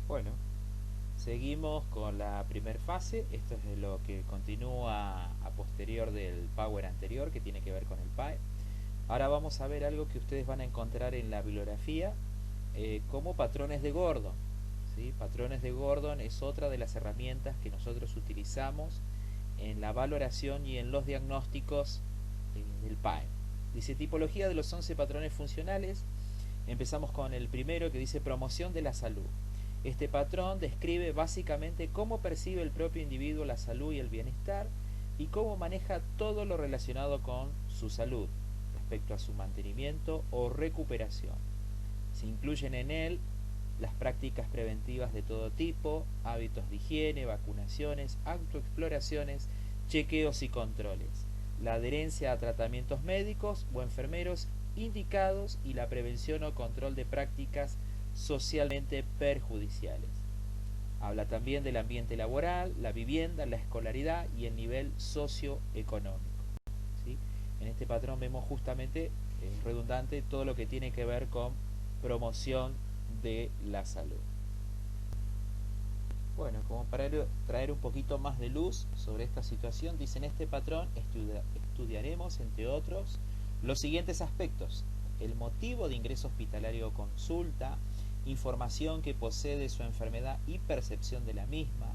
Bueno, seguimos con la primer fase. Esto es de lo que continúa a posterior del Power anterior, que tiene que ver con el PAE. Ahora vamos a ver algo que ustedes van a encontrar en la bibliografía como patrones de Gordon. ¿Sí? Patrones de Gordon es otra de las herramientas que nosotros utilizamos en la valoración y en los diagnósticos del PAE. Dice tipología de los 11 patrones funcionales. Empezamos con el primero, que dice promoción de la salud. Este patrón describe básicamente cómo percibe el propio individuo la salud y el bienestar y cómo maneja todo lo relacionado con su salud respecto a su mantenimiento o recuperación. Se incluyen en él las prácticas preventivas de todo tipo, hábitos de higiene, vacunaciones, autoexploraciones, chequeos y controles, la adherencia a tratamientos médicos o enfermeros indicados y la prevención o control de prácticas socialmente perjudiciales. Habla también del ambiente laboral, la vivienda, la escolaridad y el nivel socioeconómico. ¿Sí? En este patrón vemos justamente, redundante, todo lo que tiene que ver con promoción de la salud. Bueno, como para traer un poquito más de luz sobre esta situación, dice en este patrón estudiaremos, entre otros, los siguientes aspectos: el motivo de ingreso hospitalario o consulta, información que posee de su enfermedad y percepción de la misma,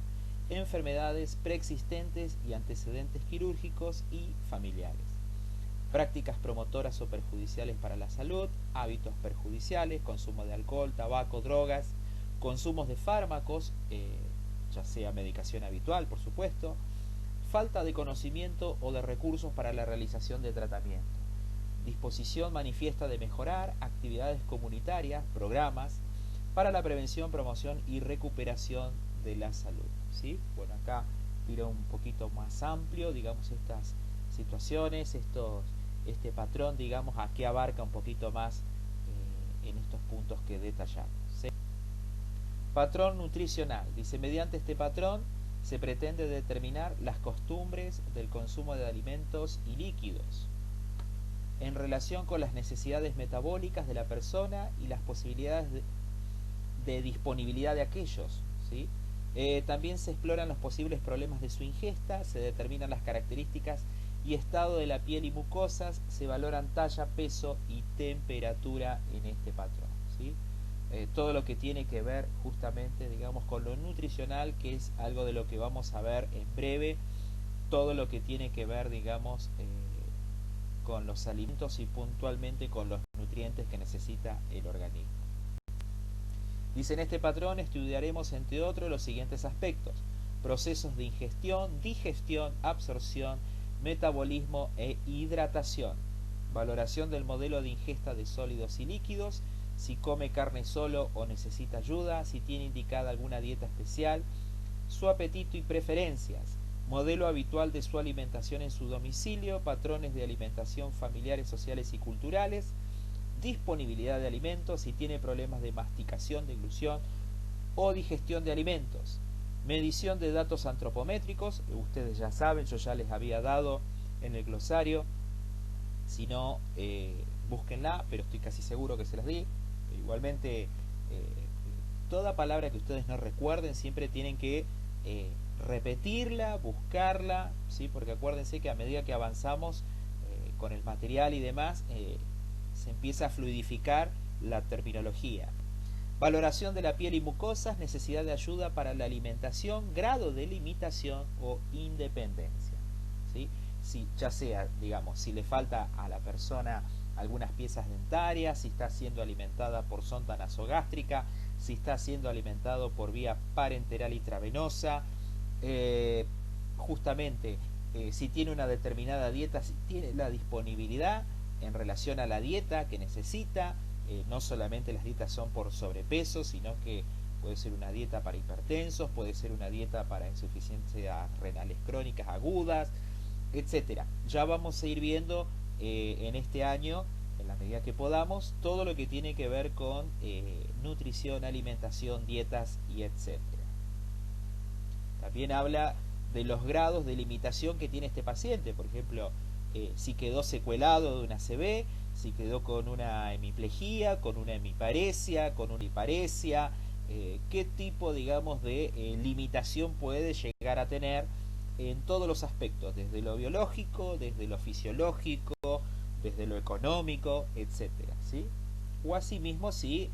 enfermedades preexistentes y antecedentes quirúrgicos y familiares, prácticas promotoras o perjudiciales para la salud, hábitos perjudiciales, consumo de alcohol, tabaco, drogas, consumos de fármacos, ya sea medicación habitual, por supuesto, falta de conocimiento o de recursos para la realización de tratamiento, disposición manifiesta de mejorar actividades comunitarias, programas para la prevención, promoción y recuperación de la salud. ¿Sí? Bueno, acá tiro un poquito más amplio, digamos, estas situaciones, este patrón, digamos, aquí abarca un poquito más en estos puntos que detallamos. ¿Sí? Patrón nutricional. Dice, mediante este patrón se pretende determinar las costumbres del consumo de alimentos y líquidos en relación con las necesidades metabólicas de la persona y las posibilidades de disponibilidad de aquellos. ¿Sí? También se exploran los posibles problemas de su ingesta, se determinan las características y estado de la piel y mucosas, se valoran talla, peso y temperatura en este patrón. ¿Sí? Todo lo que tiene que ver justamente, digamos, con lo nutricional, que es algo de lo que vamos a ver en breve, todo lo que tiene que ver, digamos, con los alimentos y puntualmente con los nutrientes que necesita el organismo. Dice, en este patrón estudiaremos, entre otros, los siguientes aspectos: procesos de ingestión, digestión, absorción, metabolismo e hidratación, valoración del modelo de ingesta de sólidos y líquidos, si come carne solo o necesita ayuda, si tiene indicada alguna dieta especial, su apetito y preferencias, modelo habitual de su alimentación en su domicilio, patrones de alimentación familiares, sociales y culturales, disponibilidad de alimentos, si tiene problemas de masticación, deglución o digestión de alimentos, medición de datos antropométricos, ustedes ya saben, yo ya les había dado en el glosario, si no, búsquenla, pero estoy casi seguro que se las di. Igualmente, toda palabra que ustedes no recuerden, siempre tienen que repetirla, buscarla, ¿sí? Porque acuérdense que a medida que avanzamos con el material y demás, se empieza a fluidificar la terminología. Valoración de la piel y mucosas, necesidad de ayuda para la alimentación, grado de limitación o independencia. ¿Sí? Si, ya sea, digamos, si le falta a la persona algunas piezas dentarias, si está siendo alimentada por sonda nasogástrica, si está siendo alimentado por vía parenteral intravenosa, justamente si tiene una determinada dieta, si tiene la disponibilidad en relación a la dieta que necesita. No solamente las dietas son por sobrepeso, sino que puede ser una dieta para hipertensos, puede ser una dieta para insuficiencias renales crónicas agudas, etcétera. Ya vamos a ir viendo en este año, en la medida que podamos, todo lo que tiene que ver con nutrición, alimentación, dietas y etcétera. También habla de los grados de limitación que tiene este paciente. Por ejemplo, si quedó secuelado de una ACV, si quedó con una hemiplegia, con una hemiparesia, con una hiparesia, qué tipo, digamos, de limitación puede llegar a tener en todos los aspectos, desde lo biológico, desde lo fisiológico, desde lo económico, etcétera, ¿sí? O asimismo si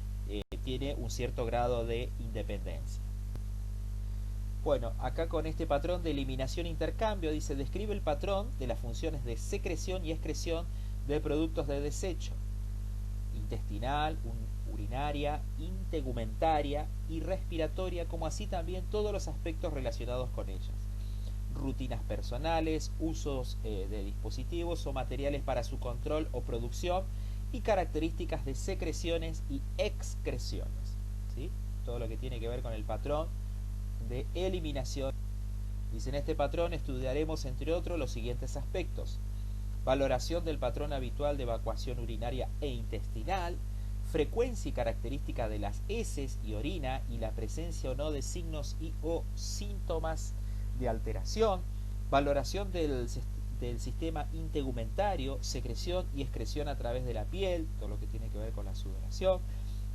tiene un cierto grado de independencia. Bueno, acá con este patrón de eliminación-intercambio dice, describe el patrón de las funciones de secreción y excreción de productos de desecho, intestinal, urinaria, integumentaria y respiratoria, como así también todos los aspectos relacionados con ellas. Rutinas personales, usos de dispositivos o materiales para su control o producción y características de secreciones y excreciones, ¿sí? Todo lo que tiene que ver con el patrón de eliminación. Dice, en este patrón estudiaremos entre otros los siguientes aspectos: valoración del patrón habitual de evacuación urinaria e intestinal, frecuencia y característica de las heces y orina y la presencia o no de signos y o síntomas de alteración, valoración del sistema integumentario, secreción y excreción a través de la piel, todo lo que tiene que ver con la sudoración,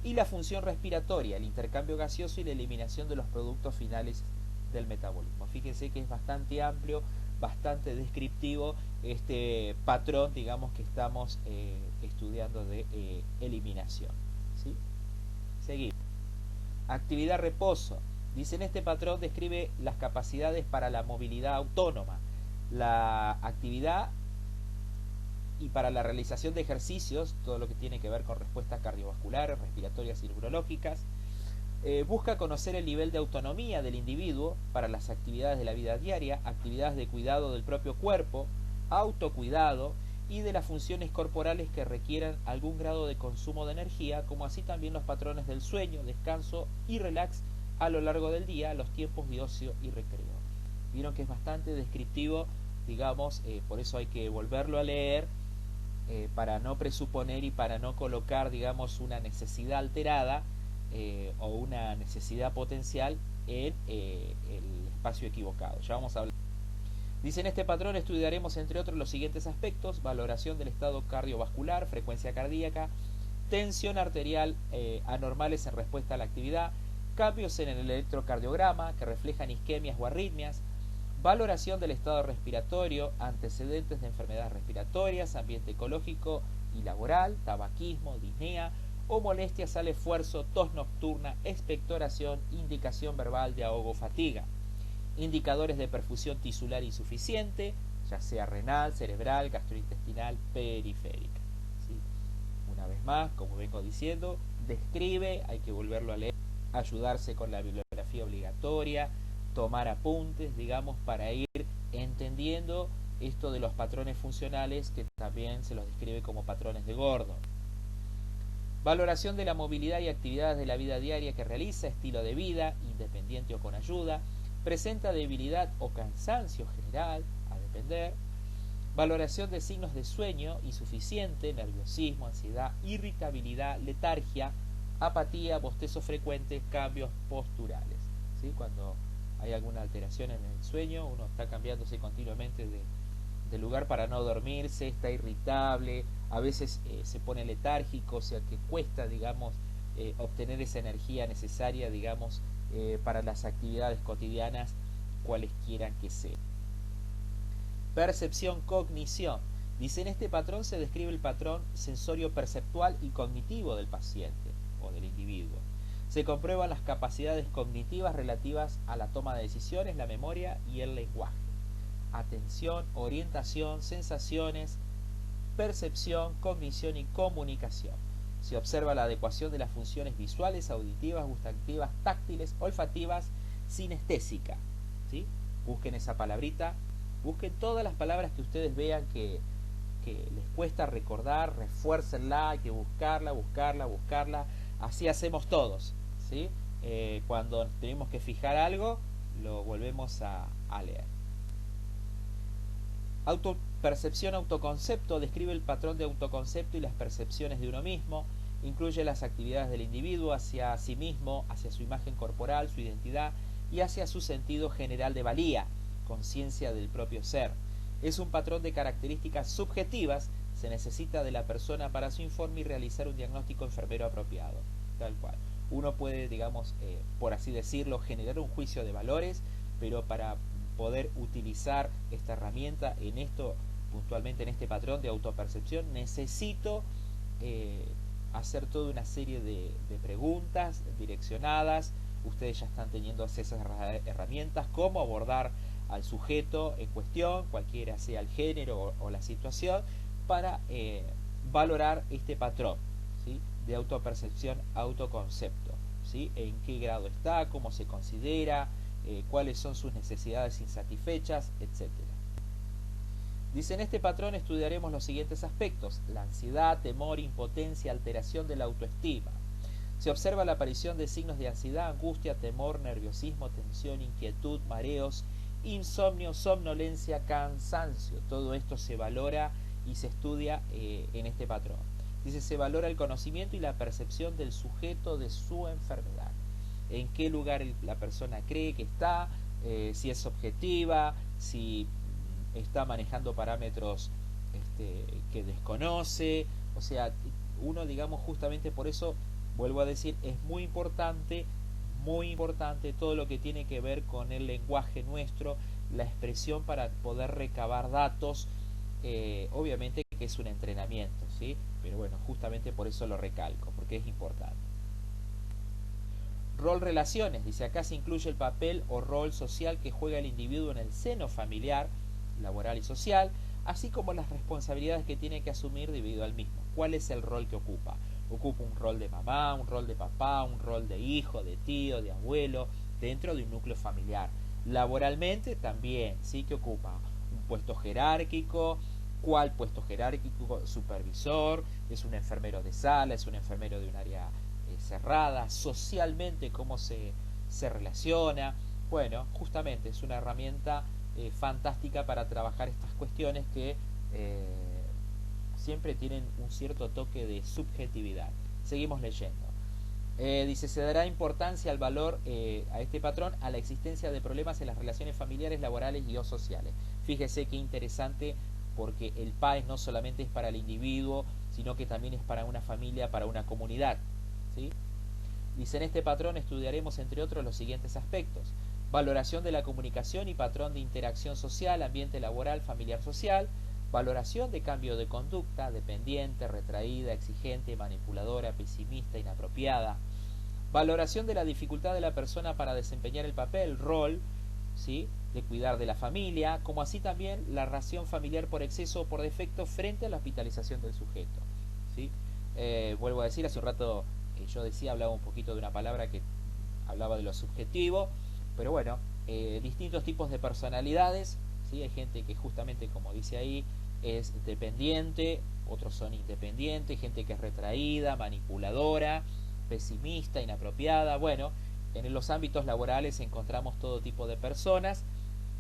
y la función respiratoria, el intercambio gaseoso y la eliminación de los productos finales del metabolismo. Fíjense que es bastante amplio, bastante descriptivo este patrón, digamos, que estamos estudiando de eliminación, ¿sí? Seguimos. Actividad reposo. Dice, en este patrón describe las capacidades para la movilidad autónoma, la actividad y para la realización de ejercicios, todo lo que tiene que ver con respuestas cardiovasculares, respiratorias y neurológicas. Busca conocer el nivel de autonomía del individuo para las actividades de la vida diaria, actividades de cuidado del propio cuerpo, autocuidado y de las funciones corporales que requieran algún grado de consumo de energía, como así también los patrones del sueño, descanso y relax a lo largo del día, los tiempos de ocio y recreo. Vieron que es bastante descriptivo, digamos, por eso hay que volverlo a leer, para no presuponer y para no colocar, digamos, una necesidad alterada o una necesidad potencial en el espacio equivocado. Ya vamos a hablar. Dice, en este patrón estudiaremos entre otros los siguientes aspectos: valoración del estado cardiovascular, frecuencia cardíaca, tensión arterial anormales en respuesta a la actividad, cambios en el electrocardiograma que reflejan isquemias o arritmias, valoración del estado respiratorio, antecedentes de enfermedades respiratorias, ambiente ecológico y laboral, tabaquismo, disnea o molestias al esfuerzo, tos nocturna, expectoración, indicación verbal de ahogo o fatiga, indicadores de perfusión tisular insuficiente, ya sea renal, cerebral, gastrointestinal, periférica, ¿sí? Una vez más, como vengo diciendo, describe, hay que volverlo a leer, ayudarse con la bibliografía obligatoria, tomar apuntes, digamos, para ir entendiendo esto de los patrones funcionales, que también se los describe como patrones de Gordon. Valoración de la movilidad y actividades de la vida diaria que realiza, estilo de vida, independiente o con ayuda, presenta debilidad o cansancio general, a depender. Valoración de signos de sueño insuficiente, nerviosismo, ansiedad, irritabilidad, letargia, apatía, bostezo frecuente, cambios posturales, ¿sí? Cuando hay alguna alteración en el sueño, uno está cambiándose continuamente de lugar para no dormirse, está irritable, a veces se pone letárgico, o sea que cuesta, digamos, obtener esa energía necesaria, digamos, para las actividades cotidianas, cualesquiera que sean. Percepción, cognición. Dice, en este patrón se describe el patrón sensorio perceptual y cognitivo del paciente o del individuo. Se comprueban las capacidades cognitivas relativas a la toma de decisiones, la memoria y el lenguaje. Atención, orientación, sensaciones, percepción, cognición y comunicación. Se observa la adecuación de las funciones visuales, auditivas, gustativas, táctiles, olfativas, sinestésicas, ¿sí? Busquen esa palabrita, busquen todas las palabras que ustedes vean que les cuesta recordar, refuércenla, hay que buscarla, así hacemos todos, ¿sí? Cuando tenemos que fijar algo, lo volvemos a leer. Autopercepción, autoconcepto, describe el patrón de autoconcepto y las percepciones de uno mismo, incluye las actividades del individuo hacia sí mismo, hacia su imagen corporal, su identidad y hacia su sentido general de valía, conciencia del propio ser. Es un patrón de características subjetivas, se necesita de la persona para su informe y realizar un diagnóstico enfermero apropiado, tal cual. uno puede, digamos, por así decirlo, generar un juicio de valores, pero para poder utilizar esta herramienta en esto, puntualmente en este patrón de autopercepción, necesito hacer toda una serie de preguntas direccionadas. Ustedes ya están teniendo esas herramientas, cómo abordar al sujeto en cuestión, cualquiera sea el género o la situación, para valorar este patrón, ¿sí?, de autopercepción, autoconcepto, ¿sí?, en qué grado está, cómo se considera, cuáles son sus necesidades insatisfechas, etcétera. Dice, en este patrón estudiaremos los siguientes aspectos: la ansiedad, temor, impotencia, alteración de la autoestima. Se observa la aparición de signos de ansiedad, angustia, temor, nerviosismo, tensión, inquietud, mareos, insomnio, somnolencia, cansancio. Todo esto se valora y se estudia en este patrón. Dice, se valora el conocimiento y la percepción del sujeto de su enfermedad. En qué lugar la persona cree que está, si es objetiva, si está manejando parámetros que desconoce. O sea, uno, digamos, justamente por eso, vuelvo a decir, es muy importante todo lo que tiene que ver con el lenguaje nuestro, la expresión, para poder recabar datos. Obviamente que es un entrenamiento, ¿sí? Pero bueno, justamente por eso lo recalco, porque es importante. Rol relaciones, dice, acá se incluye el papel o rol social que juega el individuo en el seno familiar, laboral y social, así como las responsabilidades que tiene que asumir debido al mismo. ¿Cuál es el rol que ocupa? Ocupa un rol de mamá, un rol de papá, un rol de hijo, de tío, de abuelo, dentro de un núcleo familiar. Laboralmente también, sí, que ocupa un puesto jerárquico. ¿Cuál puesto jerárquico? Supervisor, es un enfermero de sala, es un enfermero de un área cerrada. Socialmente, cómo se relaciona. Bueno, justamente es una herramienta fantástica para trabajar estas cuestiones que siempre tienen un cierto toque de subjetividad. Seguimos leyendo. Dice, se dará importancia al valor a este patrón a la existencia de problemas en las relaciones familiares, laborales y o sociales. Fíjese qué interesante, porque el PAES no solamente es para el individuo, sino que también es para una familia, para una comunidad, ¿sí? Dice, en este patrón estudiaremos, entre otros, los siguientes aspectos: valoración de la comunicación y patrón de interacción social, ambiente laboral, familiar, social; valoración de cambio de conducta, dependiente, retraída, exigente, manipuladora, pesimista, inapropiada; valoración de la dificultad de la persona para desempeñar el papel, rol, ¿sí?, de cuidar de la familia, como así también la ración familiar por exceso o por defecto frente a la hospitalización del sujeto, ¿sí? Vuelvo a decir, hace un rato yo decía, hablaba un poquito de una palabra que hablaba de lo subjetivo, pero bueno, distintos tipos de personalidades, ¿sí? Hay gente que justamente, como dice ahí, es dependiente, otros son independientes, gente que es retraída, manipuladora, pesimista, inapropiada. Bueno, en los ámbitos laborales encontramos todo tipo de personas,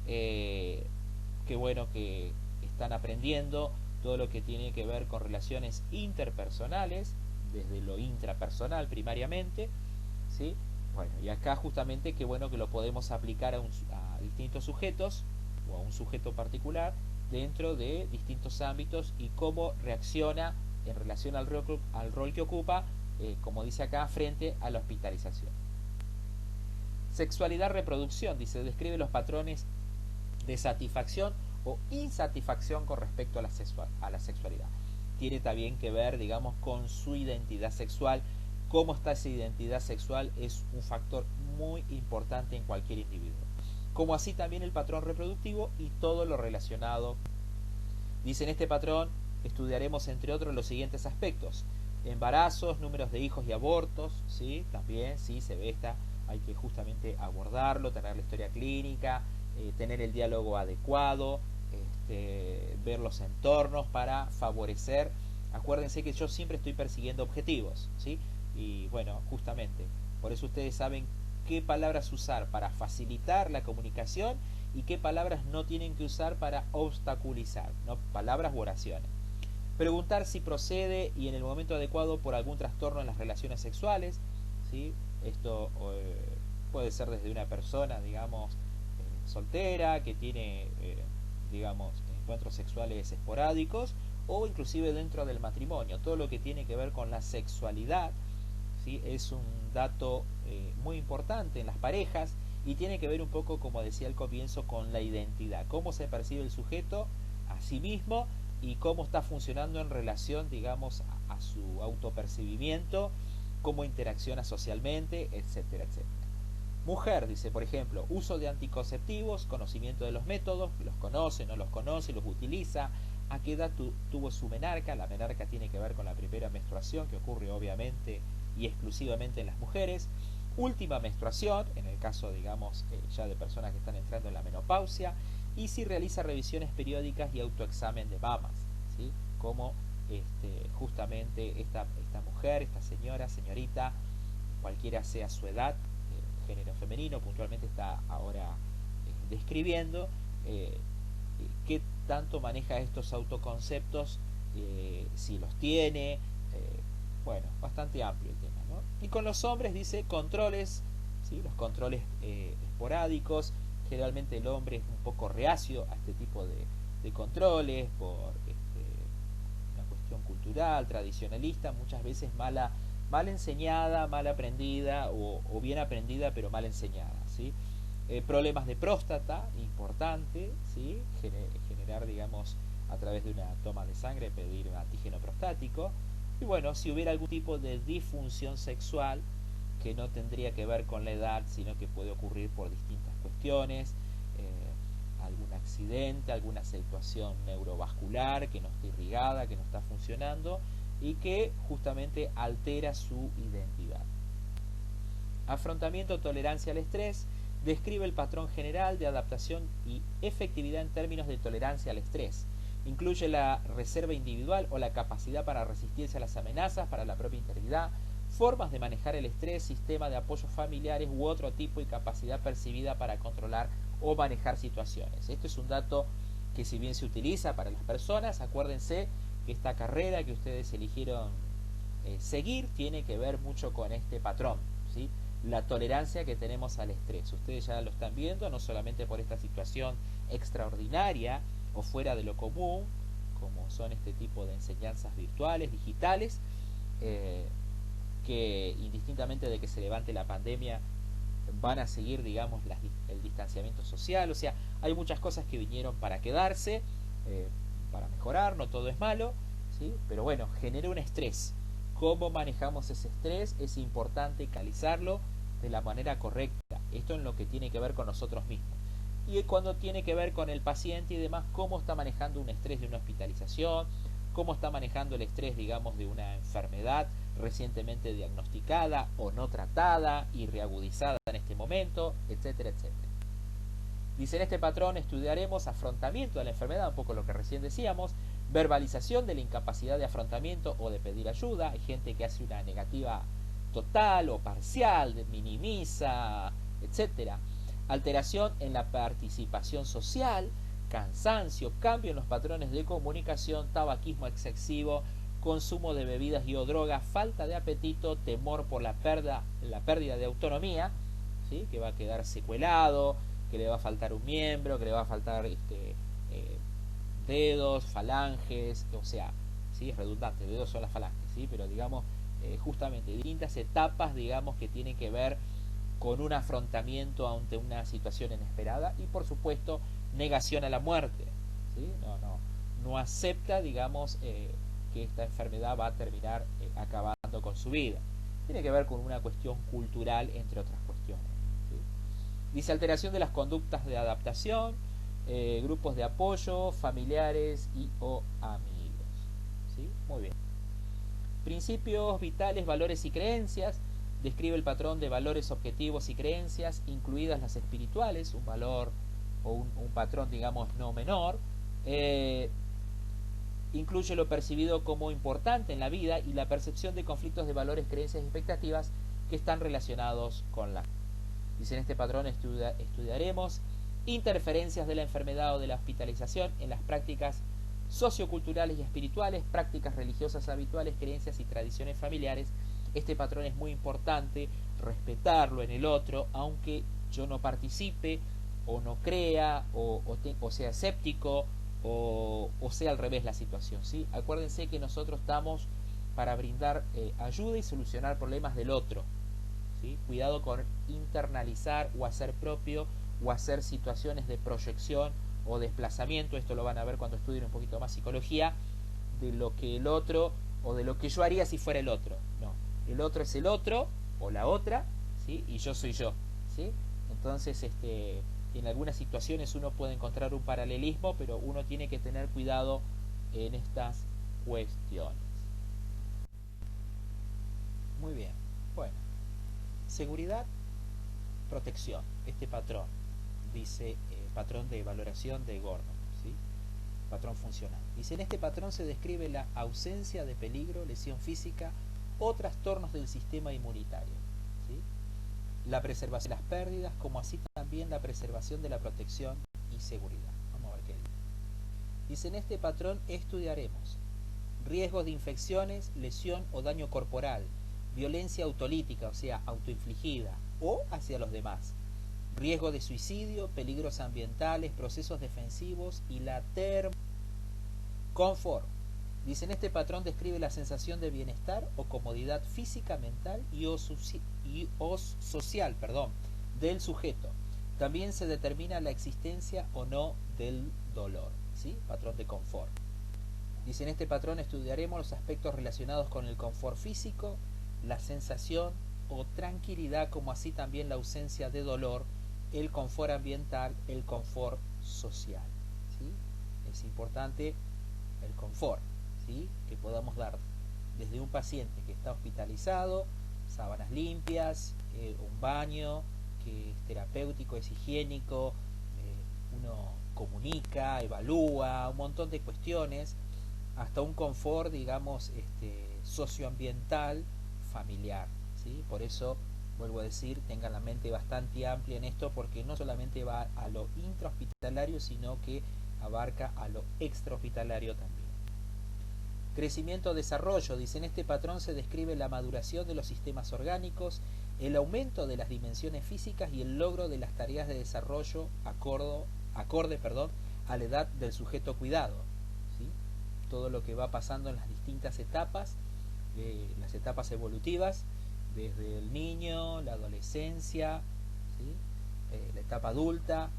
que bueno, que están aprendiendo todo lo que tiene que ver con relaciones interpersonales, desde lo intrapersonal primariamente, ¿sí? Bueno, y acá justamente qué bueno que lo podemos aplicar a distintos sujetos o a un sujeto particular dentro de distintos ámbitos, y cómo reacciona en relación al rol que ocupa, como dice acá, frente a la hospitalización. Sexualidad, reproducción, dice, describe los patrones de satisfacción o insatisfacción con respecto a la sexualidad. Tiene también que ver, digamos, con su identidad sexual. Cómo está esa identidad sexual es un factor muy importante en cualquier individuo. Como así también el patrón reproductivo y todo lo relacionado. Dice, en este patrón estudiaremos, entre otros, los siguientes aspectos: embarazos, números de hijos y abortos, ¿sí? También, sí, se ve hay que justamente abordarlo, tener la historia clínica, tener el diálogo adecuado, ver los entornos para favorecer. Acuérdense que yo siempre estoy persiguiendo objetivos, ¿sí? Y bueno, justamente, por eso ustedes saben qué palabras usar para facilitar la comunicación y qué palabras no tienen que usar para obstaculizar, ¿no? Palabras u oraciones. Preguntar si procede y en el momento adecuado por algún trastorno en las relaciones sexuales, ¿sí? Esto puede ser desde una persona, digamos, soltera, que tiene, digamos, encuentros sexuales esporádicos, o inclusive dentro del matrimonio. Todo lo que tiene que ver con la sexualidad, ¿sí?, es un dato muy importante en las parejas y tiene que ver un poco, como decía al comienzo, con la identidad, cómo se percibe el sujeto a sí mismo y cómo está funcionando en relación, digamos, a su autopercibimiento, cómo interacciona socialmente, etcétera, etcétera. Mujer, dice, por ejemplo, uso de anticonceptivos, conocimiento de los métodos, los conoce, no los conoce, los utiliza, a qué edad tuvo su menarca. La menarca tiene que ver con la primera menstruación, que ocurre obviamente y exclusivamente en las mujeres. Última menstruación, en el caso, digamos, ya de personas que están entrando en la menopausia, y si realiza revisiones periódicas y autoexamen de mamas, ¿sí? Como justamente esta mujer, esta señora, señorita, cualquiera sea su edad, género femenino, puntualmente está ahora describiendo qué tanto maneja estos autoconceptos, si los tiene, bueno, bastante amplio el tema, ¿no? Y con los hombres dice controles, ¿sí? Los controles esporádicos, generalmente el hombre es un poco reacio a este tipo de controles por una cuestión cultural, tradicionalista, muchas veces mal enseñada, mal aprendida o bien aprendida pero mal enseñada, ¿sí? Problemas de próstata, importante, ¿sí? Generar, digamos, a través de una toma de sangre, pedir un antígeno prostático. Y bueno, si hubiera algún tipo de disfunción sexual que no tendría que ver con la edad, sino que puede ocurrir por distintas cuestiones, algún accidente, alguna situación neurovascular que no está irrigada, que no está funcionando y que justamente altera su identidad. Afrontamiento, tolerancia al estrés, describe el patrón general de adaptación y efectividad en términos de tolerancia al estrés. Incluye la reserva individual o la capacidad para resistirse a las amenazas para la propia integridad, formas de manejar el estrés, sistema de apoyos familiares u otro tipo y capacidad percibida para controlar o manejar situaciones. Esto es un dato que, si bien se utiliza para las personas, acuérdense que esta carrera que ustedes eligieron seguir tiene que ver mucho con este patrón, ¿sí? La tolerancia que tenemos al estrés. Ustedes ya lo están viendo, no solamente por esta situación extraordinaria o fuera de lo común, como son este tipo de enseñanzas virtuales, digitales, que indistintamente de que se levante la pandemia van a seguir, digamos, el distanciamiento social. O sea, hay muchas cosas que vinieron para quedarse, para mejorar, no todo es malo, ¿sí? Pero bueno, genera un estrés. ¿Cómo manejamos ese estrés? Es importante canalizarlo de la manera correcta. Esto en lo que tiene que ver con nosotros mismos. Y cuando tiene que ver con el paciente y demás, cómo está manejando un estrés de una hospitalización, cómo está manejando el estrés, digamos, de una enfermedad recientemente diagnosticada o no tratada y reagudizada en este momento, etcétera, etcétera. Dice, en este patrón estudiaremos afrontamiento de la enfermedad, un poco lo que recién decíamos, verbalización de la incapacidad de afrontamiento o de pedir ayuda. Hay gente que hace una negativa total o parcial, minimiza, etcétera. Alteración en la participación social, cansancio, cambio en los patrones de comunicación, tabaquismo excesivo, consumo de bebidas y o drogas, falta de apetito, temor por la pérdida de autonomía, ¿sí? Que va a quedar secuelado, que le va a faltar un miembro, que le va a faltar dedos, falanges, o sea, ¿sí? Es redundante, dedos son las falanges, ¿sí? Pero digamos, justamente distintas etapas, digamos, que tienen que ver con un afrontamiento ante una situación inesperada y, por supuesto, negación a la muerte, ¿sí? No acepta, digamos, que esta enfermedad va a terminar acabando con su vida. Tiene que ver con una cuestión cultural, entre otras cuestiones, ¿sí? Dice, alteración de las conductas de adaptación, grupos de apoyo, familiares y o amigos, ¿sí? Muy bien. Principios vitales, valores y creencias. Describe el patrón de valores, objetivos y creencias, incluidas las espirituales, un valor o un patrón, digamos, no menor. Incluye lo percibido como importante en la vida y la percepción de conflictos de valores, creencias y expectativas que están relacionados con la. Dice, en este patrón estudiaremos interferencias de la enfermedad o de la hospitalización en las prácticas socioculturales y espirituales, prácticas religiosas habituales, creencias y tradiciones familiares. Este patrón es muy importante, respetarlo en el otro, aunque yo no participe o no crea o sea escéptico o sea al revés la situación, ¿sí? Acuérdense que nosotros estamos para brindar ayuda y solucionar problemas del otro, ¿sí? Cuidado con internalizar o hacer propio o hacer situaciones de proyección o desplazamiento, esto lo van a ver cuando estudien un poquito más psicología, de lo que el otro o de lo que yo haría si fuera el otro. No, el otro es el otro o la otra, ¿sí? Y yo soy yo, ¿sí? Entonces, en algunas situaciones uno puede encontrar un paralelismo, pero uno tiene que tener cuidado en estas cuestiones. Muy bien, bueno, seguridad, protección, este patrón, dice patrón de valoración de Gordon, ¿sí? Patrón funcional. Dice, en este patrón se describe la ausencia de peligro, lesión física o trastornos del sistema inmunitario, ¿sí? La preservación de las pérdidas, como así también la preservación de la protección y seguridad. Vamos a ver qué dice. Dice, en este patrón estudiaremos riesgos de infecciones, lesión o daño corporal, violencia autolítica, o sea, autoinfligida, o hacia los demás, riesgo de suicidio, peligros ambientales, procesos defensivos y la confort. Dice, en este patrón describe la sensación de bienestar o comodidad física, mental y o social, del sujeto. También se determina la existencia o no del dolor, ¿sí? Patrón de confort. Dice, en este patrón estudiaremos los aspectos relacionados con el confort físico, la sensación o tranquilidad, como así también la ausencia de dolor, el confort ambiental, el confort social, ¿sí? Es importante el confort, ¿sí? Que podamos dar desde un paciente que está hospitalizado, sábanas limpias, un baño que es terapéutico, es higiénico, uno comunica, evalúa, un montón de cuestiones, hasta un confort, digamos, socioambiental, familiar, ¿sí? Por eso, vuelvo a decir, tengan la mente bastante amplia en esto, porque no solamente va a lo intrahospitalario, sino que abarca a lo extrahospitalario también. Crecimiento, desarrollo, dice, en este patrón se describe la maduración de los sistemas orgánicos, el aumento de las dimensiones físicas y el logro de las tareas de desarrollo acorde a la edad del sujeto cuidado, ¿sí? Todo lo que va pasando en las distintas etapas, las etapas evolutivas, desde el niño, la adolescencia, ¿sí? La etapa adulta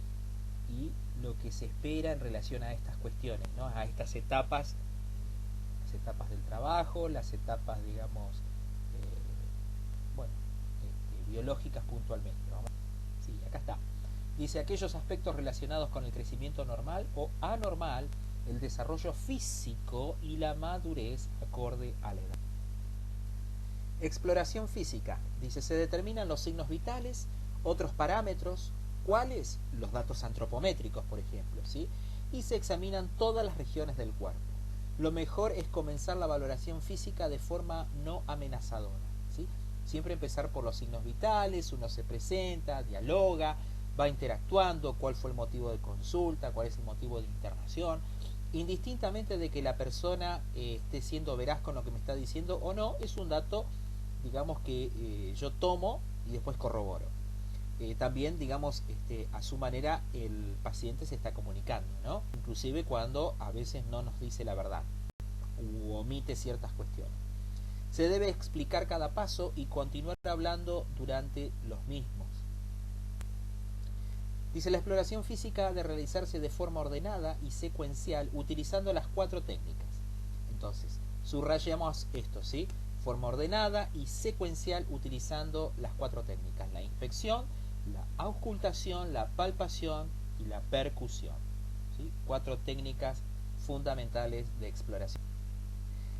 y lo que se espera en relación a estas cuestiones, ¿no? A estas etapas, las etapas del trabajo, las etapas, digamos, biológicas puntualmente. Sí, acá está. Dice, aquellos aspectos relacionados con el crecimiento normal o anormal, el desarrollo físico y la madurez acorde a la edad. Exploración física. Dice, se determinan los signos vitales, otros parámetros, ¿cuáles? Los datos antropométricos, por ejemplo, ¿sí? Y se examinan todas las regiones del cuerpo. Lo mejor es comenzar la valoración física de forma no amenazadora, ¿sí? Siempre empezar por los signos vitales, uno se presenta, dialoga, va interactuando, cuál fue el motivo de consulta, cuál es el motivo de internación, indistintamente de que la persona esté siendo veraz con lo que me está diciendo o no, es un dato, digamos, que yo tomo y después corroboro. También, digamos, a su manera el paciente se está comunicando, ¿no? Inclusive cuando a veces no nos dice la verdad u omite ciertas cuestiones. Se debe explicar cada paso y continuar hablando durante los mismos. Dice, la exploración física ha de realizarse de forma ordenada y secuencial utilizando las 4 técnicas. Entonces, subrayamos esto, ¿sí? Forma ordenada y secuencial utilizando las 4 técnicas: la inspección, la auscultación, la palpación y la percusión, ¿sí? 4 técnicas fundamentales de exploración.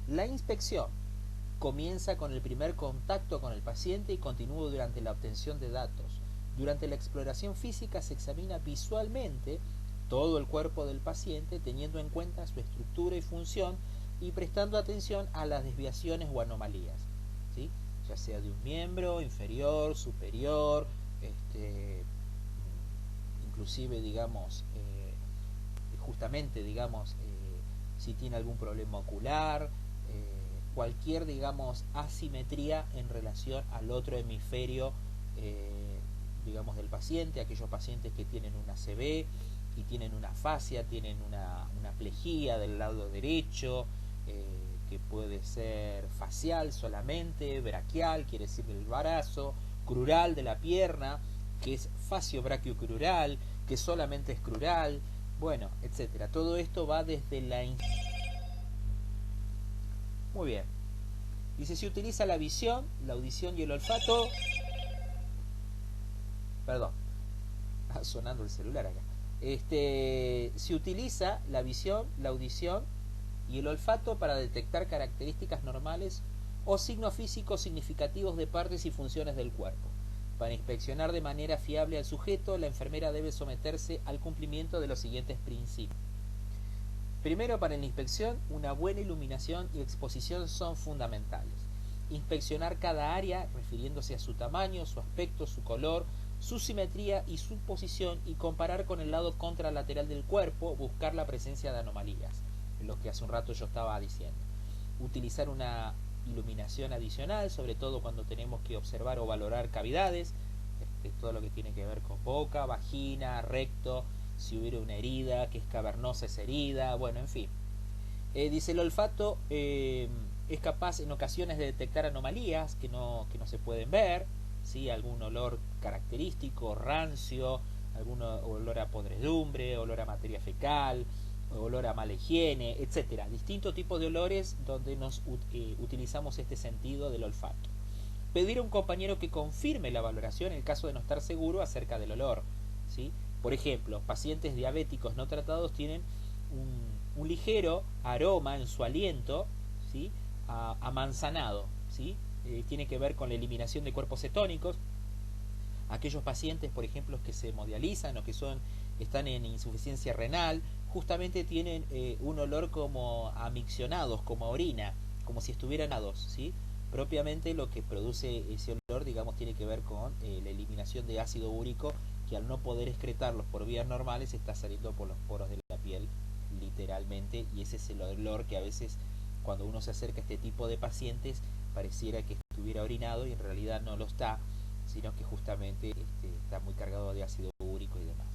La inspección comienza con el primer contacto con el paciente y continúa durante la obtención de datos. Durante la exploración física se examina visualmente todo el cuerpo del paciente, teniendo en cuenta su estructura y función y prestando atención a las desviaciones o anomalías, ¿sí? Ya sea de un miembro inferior, superior, inclusive, digamos, justamente, digamos, si tiene algún problema ocular, cualquier, digamos, asimetría en relación al otro hemisferio, digamos, del paciente, aquellos pacientes que tienen una ACV y tienen una fascia, tienen una plejía del lado derecho, que puede ser facial solamente, braquial, quiere decir del brazo, crural de la pierna, que es facio-brachiocrural, que solamente es crural, bueno, etcétera. Todo esto va desde la... Muy bien. Dice, se utiliza la visión, la audición y el olfato... Perdón, sonando el celular acá. Se utiliza la visión, la audición y el olfato para detectar características normales o signos físicos significativos de partes y funciones del cuerpo. Para inspeccionar de manera fiable al sujeto, la enfermera debe someterse al cumplimiento de los siguientes principios. Primero, para la inspección, una buena iluminación y exposición son fundamentales. Inspeccionar cada área, refiriéndose a su tamaño, su aspecto, su color, su simetría y su posición, y comparar con el lado contralateral del cuerpo, buscar la presencia de anomalías, lo que hace un rato yo estaba diciendo. Utilizar una iluminación adicional, sobre todo cuando tenemos que observar o valorar cavidades, todo lo que tiene que ver con boca, vagina, recto, si hubiera una herida, que es cavernosa esa herida, bueno, en fin. Dice, el olfato es capaz en ocasiones de detectar anomalías que no se pueden ver, ¿sí? Algún olor característico, rancio, algún olor a podredumbre, olor a materia fecal, olor a mala higiene, etcétera. Distintos tipos de olores donde nos utilizamos este sentido del olfato. Pedir a un compañero que confirme la valoración en el caso de no estar seguro acerca del olor, ¿sí? Por ejemplo, pacientes diabéticos no tratados tienen un ligero aroma en su aliento, ¿sí? A manzanado, ¿sí? Tiene que ver con la eliminación de cuerpos cetónicos. Aquellos pacientes, por ejemplo, que se hemodializan o que están en insuficiencia renal, justamente tienen un olor como a miccionados, como a orina, como si estuvieran dados, ¿sí? Propiamente lo que produce ese olor, digamos, tiene que ver con la eliminación de ácido úrico, que al no poder excretarlos por vías normales está saliendo por los poros de la piel, literalmente, y ese es el olor que a veces cuando uno se acerca a este tipo de pacientes pareciera que estuviera orinado y en realidad no lo está, sino que justamente está muy cargado de ácido úrico y demás.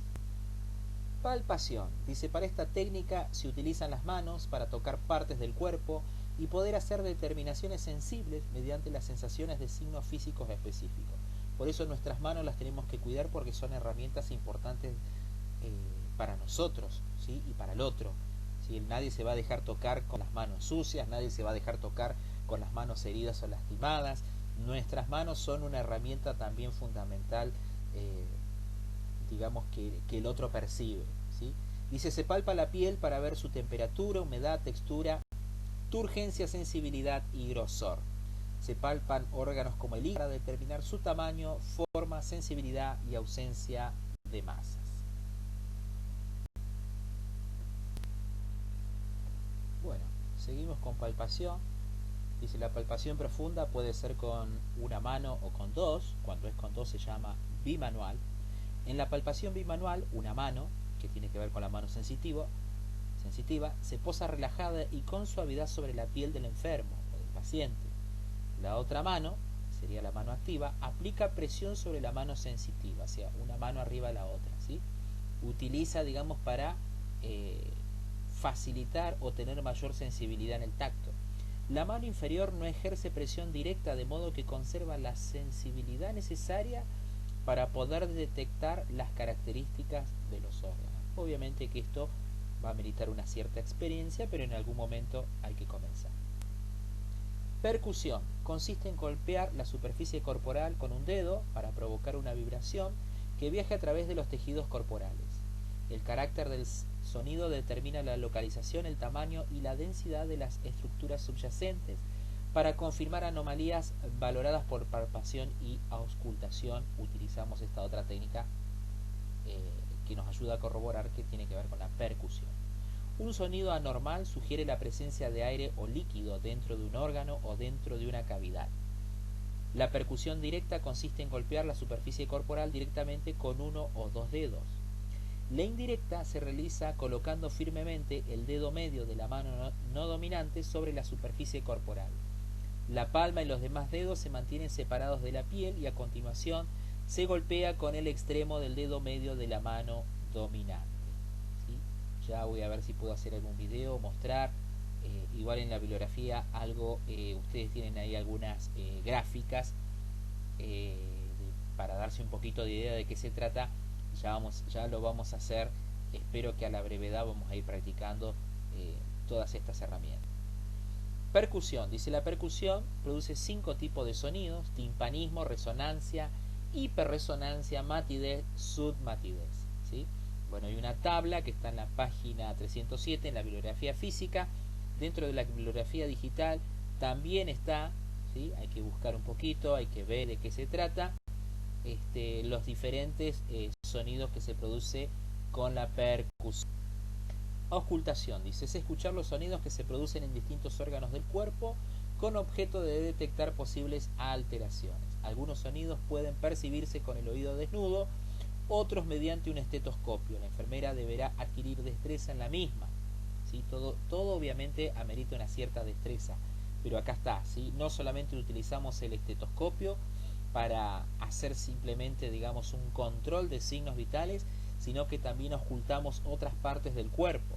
Palpación. Dice, para esta técnica se utilizan las manos para tocar partes del cuerpo y poder hacer determinaciones sensibles mediante las sensaciones de signos físicos específicos. Por eso nuestras manos las tenemos que cuidar porque son herramientas importantes para nosotros, ¿sí? Y para el otro. ¿Sí? Nadie se va a dejar tocar con las manos sucias, nadie se va a dejar tocar con las manos heridas o lastimadas. Nuestras manos son una herramienta también fundamental, digamos, que el otro percibe, ¿sí? Dice, se palpa la piel para ver su temperatura, humedad, textura, turgencia, sensibilidad y grosor. Se palpan órganos como el hígado para determinar su tamaño, forma, sensibilidad y ausencia de masas. Bueno, seguimos con palpación. Dice, la palpación profunda puede ser con una mano o con dos. Cuando es con dos se llama bimanual. En la palpación bimanual, una mano, que tiene que ver con la mano sensitiva, se posa relajada y con suavidad sobre la piel del enfermo o del paciente. La otra mano, sería la mano activa, aplica presión sobre la mano sensitiva, o sea, una mano arriba de la otra, ¿sí? Utiliza, digamos, para facilitar o tener mayor sensibilidad en el tacto. La mano inferior no ejerce presión directa, de modo que conserva la sensibilidad necesaria para poder detectar las características de los órganos. Obviamente que esto va a meritar una cierta experiencia, pero en algún momento hay que comenzar. Percusión. Consiste en golpear la superficie corporal con un dedo para provocar una vibración que viaje a través de los tejidos corporales. El carácter del sonido determina la localización, el tamaño y la densidad de las estructuras subyacentes para confirmar anomalías valoradas por palpación y auscultación. Utilizamos esta otra técnica que nos ayuda a corroborar que tiene que ver con la percusión. Un sonido anormal sugiere la presencia de aire o líquido dentro de un órgano o dentro de una cavidad. La percusión directa consiste en golpear la superficie corporal directamente con uno o dos dedos. La indirecta se realiza colocando firmemente el dedo medio de la mano no dominante sobre la superficie corporal. La palma y los demás dedos se mantienen separados de la piel y a continuación se golpea con el extremo del dedo medio de la mano dominante. ¿Sí? Ya voy a ver si puedo hacer algún video, mostrar. Igual en la bibliografía algo, ustedes tienen ahí algunas gráficas de para darse un poquito de idea de qué se trata, ya lo vamos a hacer. Espero que a la brevedad vamos a ir practicando todas estas herramientas. Percusión. Dice, la percusión produce 5 tipos de sonidos: timpanismo, resonancia, hiperresonancia, matidez, submatidez. ¿Sí? Bueno, hay una tabla que está en la página 307 en la bibliografía física. Dentro de la bibliografía digital también está, ¿sí? Hay que buscar un poquito, hay que ver de qué se trata, los diferentes sonidos que se produce con la percusión. Auscultación, dice, es escuchar los sonidos que se producen en distintos órganos del cuerpo con objeto de detectar posibles alteraciones. Algunos sonidos pueden percibirse con el oído desnudo, otros mediante un estetoscopio. La enfermera deberá adquirir destreza en la misma. ¿Sí? Todo obviamente amerita una cierta destreza, pero acá está, ¿sí? No solamente utilizamos el estetoscopio para hacer simplemente, digamos, un control de signos vitales, sino que también ocultamos otras partes del cuerpo.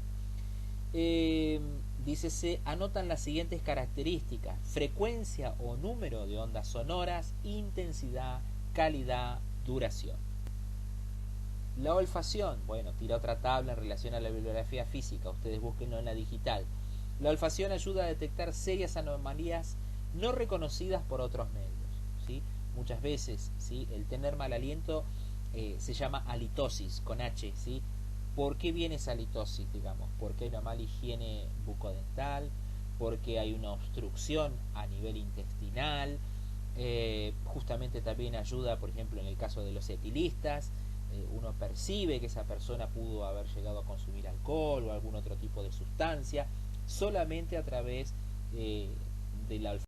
Dice, se anotan las siguientes características: frecuencia o número de ondas sonoras, intensidad, calidad, duración. La olfacción, bueno, tira otra tabla en relación a la bibliografía física, ustedes búsquenlo en la digital. La olfacción ayuda a detectar serias anomalías no reconocidas por otros medios, ¿sí? Muchas veces, ¿sí?, el tener mal aliento se llama halitosis, con H, ¿sí? ¿Por qué viene esa halitosis, digamos? Porque hay una mala higiene bucodental, porque hay una obstrucción a nivel intestinal. Justamente también ayuda, por ejemplo, en el caso de los etilistas, uno percibe que esa persona pudo haber llegado a consumir alcohol o algún otro tipo de sustancia solamente a través de la olfacción.